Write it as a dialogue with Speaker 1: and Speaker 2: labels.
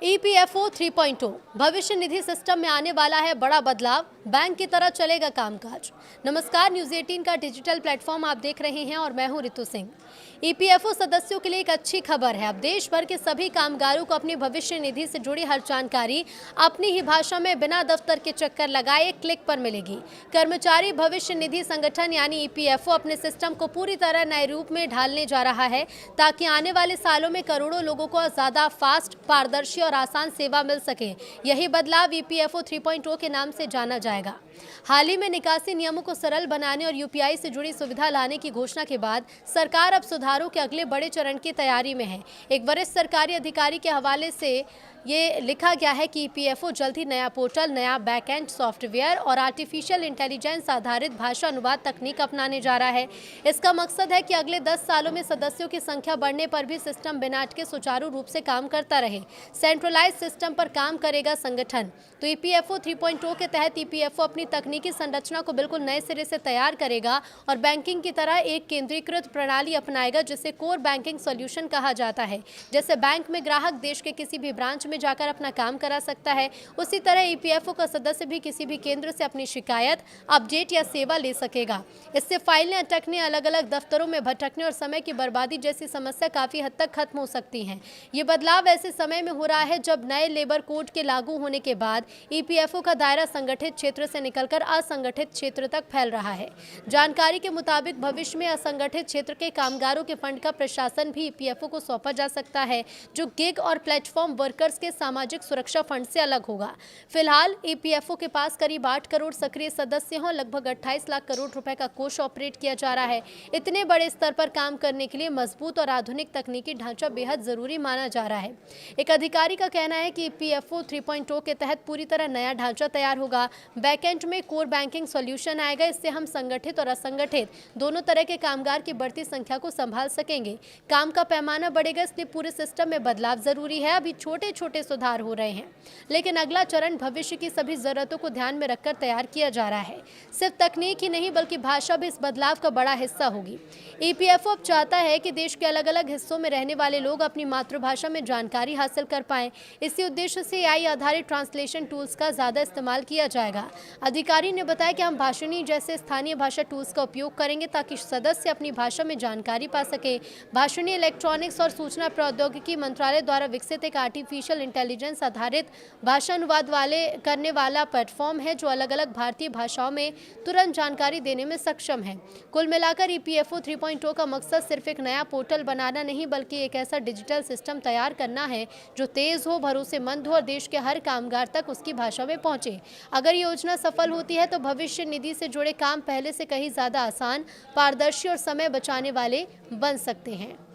Speaker 1: EPFO 3.0 भविष्य निधि system में आने वाला है बड़ा बदलाव, बैंक की तरह चलेगा कामकाज। नमस्कार, न्यूज़ 18 का डिजिटल प्लेटफॉर्म आप देख रहे हैं और मैं हूं रितु सिंह। ईपीएफओ सदस्यों के लिए एक अच्छी खबर है। अब देश भर के सभी कामगारों को अपनी भविष्य निधि से जुड़ी हर जानकारी अपनी ही भाषा में बिना दफ्तर के चक्कर लगाए क्लिक पर मिलेगी। कर्मचारी भविष्य निधि संगठन यानी ईपीएफओ अपने सिस्टम को पूरी तरह नए रूप में ढालने जा रहा है ताकि आने वाले सालों में करोड़ों लोगों को ज्यादा फास्ट, पारदर्शी और आसान सेवा मिल सके। यही बदलाव ईपीएफओ 3.0 के नाम से जाना जाएगा। हाल ही में निकासी नियमों को सरल बनाने और यूपीआई से जुड़ी सुविधा लाने की घोषणा के बाद सरकार अब सुधारों के अगले बड़े चरण की तैयारी में है। एक वरिष्ठ सरकारी अधिकारी के हवाले से ये लिखा गया है कि ईपीएफओ जल्द ही नया पोर्टल, नया बैकएंड सॉफ्टवेयर और आर्टिफिशियल इंटेलिजेंस आधारित भाषा अनुवाद तकनीक अपनाने जा रहा है। इसका मकसद है कि अगले 10 सालों में सदस्यों की संख्या बढ़ने पर भी सिस्टम बिना अटके सुचारू रूप से काम करता रहे। सेंट्रलाइज सिस्टम पर काम करेगा संगठन। तो ईपीएफओ 3.0 के तहत ईपीएफओ अपनी तकनीकी संरचना को बिल्कुल नए सिरे से तैयार करेगा और बैंकिंग की तरह एक केंद्रीकृत प्रणाली अपनाएगा जिसे कोर बैंकिंग सॉल्यूशन कहा जाता है। जैसे बैंक में ग्राहक देश के किसी भी ब्रांच में जाकर अपना काम करा सकता है, उसी तरह ईपीएफओ का सदस्य भी किसी भी केंद्र से अपनी शिकायत, अपडेट या सेवा ले सकेगा। इससे फाइलें अटकने, अलग अलग दफ्तरों में भटकने और समय की बर्बादी जैसी समस्या काफी हद तक खत्म हो सकती है। ये बदलाव ऐसे समय में हो रहा है जब नए लेबर कोड के लागू होने के बाद ईपीएफओ का दायरा संगठित क्षेत्र से निकलकर असंगठित क्षेत्र तक फैल रहा है। जानकारी के मुताबिक भविष्य में असंगठित क्षेत्र के कामगारों के फंड का प्रशासन भी ईपीएफओ को सौंपा जा सकता है, जो गिग और प्लेटफॉर्म वर्कर्स के सामाजिक सुरक्षा फंड से अलग होगा। फिलहाल ईपीएफओ के पास करीब 8 करोड़ सक्रिय सदस्य हैं और लगभग 28 लाख करोड़ रुपए का कोष ऑपरेट किया जा रहा है। इतने बड़े स्तर पर काम करने के लिए मजबूत और आधुनिक तकनीकी ढांचा बेहद जरूरी माना जा रहा है। एक अधिकारी का कहना है कि ईपीएफओ 3.0 के तहत पूरी तरह नया ढांचा तैयार होगा। बैकएंड में कोर बैंकिंग सॉल्यूशन आएगा। इससे हम संगठित और असंगठित दोनों तरह के कामगार की बढ़ती संख्या को संभाल सकेंगे। काम का पैमाना बढ़ेगा, इसलिए पूरे सिस्टम में बदलाव जरूरी है। अभी छोटे छोटे सुधार हो रहे हैं, लेकिन अगला चरण भविष्य की सभी जरूरतों को ध्यान में रखकर तैयार किया जा रहा है। सिर्फ तकनीक ही नहीं बल्कि भाषा भी इस बदलाव का बड़ा हिस्सा होगी। ईपीएफओ अब चाहता है कि देश के अलग अलग हिस्सों में रहने वाले लोग अपनी मातृभाषा में जानकारी हासिल कर पाएं। इसी उद्देश्य से एआई आधारित ट्रांसलेशन टूल्स का ज्यादा इस्तेमाल किया जाएगा। अधिकारी ने बताया कि हम भाषिणी जैसे स्थानीय भाषा टूल्स का उपयोग करेंगे ताकि सदस्य अपनी भाषा में जानकारी पा सके। भाषिणी इलेक्ट्रॉनिक्स और सूचना प्रौद्योगिकी मंत्रालय द्वारा विकसित एक आर्टिफिशियल इंटेलिजेंस आधारित भाषा अनुवाद करने वाला प्लेटफॉर्म है जो अलग अलग भारतीय भाषाओं में तुरंत जानकारी देने में सक्षम है। कुल मिलाकर ईपीएफओ 3.0 का मकसद सिर्फ एक नया पोर्टल बनाना नहीं बल्कि एक ऐसा डिजिटल सिस्टम तैयार करना है जो तेज हो, भरोसेमंद हो और देश के हर कामगार तक उसकी भाषा में पहुंचे। अगर योजना सफल होती है तो भविष्य निधि से जुड़े काम पहले से कहीं ज्यादा आसान, पारदर्शी और समय बचाने वाले बन सकते हैं।